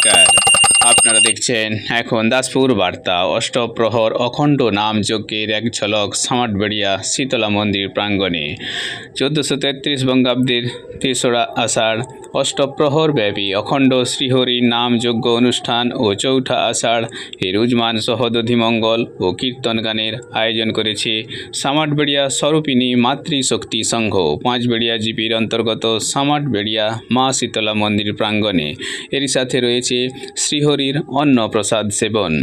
নমস্কার, আপনারা দেখছেন এখন দাসপুর বার্তা। অষ্টপ্রহর অখণ্ড নাম যজ্ঞের এক ঝলক সামাটবেড়িয়া শীতলা মন্দির প্রাঙ্গণে 1433 বঙ্গাব্দের 3রা আষাঢ় অষ্টপ্রহর ব্যাপী অখণ্ড শ্রীহরির নাম যজ্ঞ অনুষ্ঠান ও 4ঠা আষাঢ় এর উজমান সহদধিমঙ্গল ও কীর্তন গানের আয়োজন করেছে সামাটবেড়িয়া স্বরূপিণী মাতৃশক্তি সংঘ পাঁচবেড়িয়া জিপির অন্তর্গত সামাটবেড়িয়া মা শীতলা মন্দির প্রাঙ্গণে। এরই সাথে রয়েছে শ্রীহরির অন্ন প্রসাদ সেবন।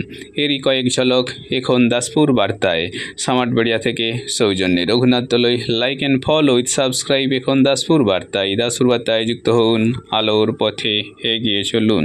এরই কয়েক ঝলক এখন দাসপুর বার্তায়। সামাটবেড়িয়া থেকে সৌজন্যে Raghunath Taloi. Like and follow with subscribe এখন দাসপুর বার্তায়। দাসপুর বার্তায় যুক্ত হন, আলোর পথে এগিয়ে চলুন।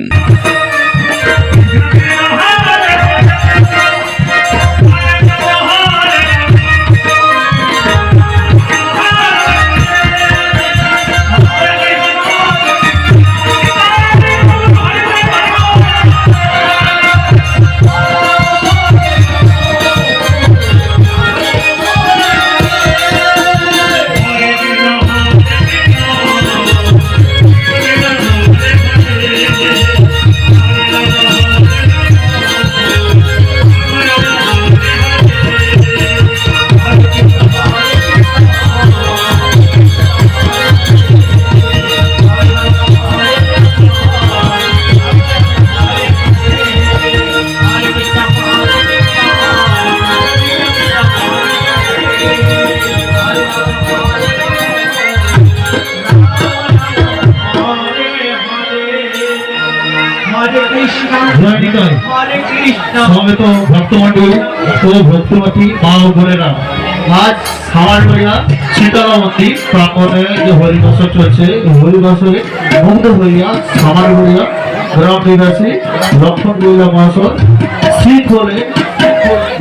সমবেত ভক্তমন্ডলী ও ভক্তমতী মা ও বোনেরা, আজ সামাটবেড়িয়া শীতলা মন্দির প্রাঙ্গণে যে হরিবাসর চলছে, এই হরিবাসরে মুগ্ধ হইয়া সামাটবেড়িয়া গ্রাম নিবাসী লক্ষণ মহিলা মহাশয় শীত হলে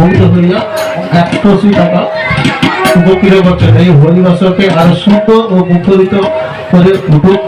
মুগ্ধ হইয়া 180 টাকা উপকৃত করছেন। এই হরিবাসরকে আরো সুন্দর ও মুখরিত করে উঠুক।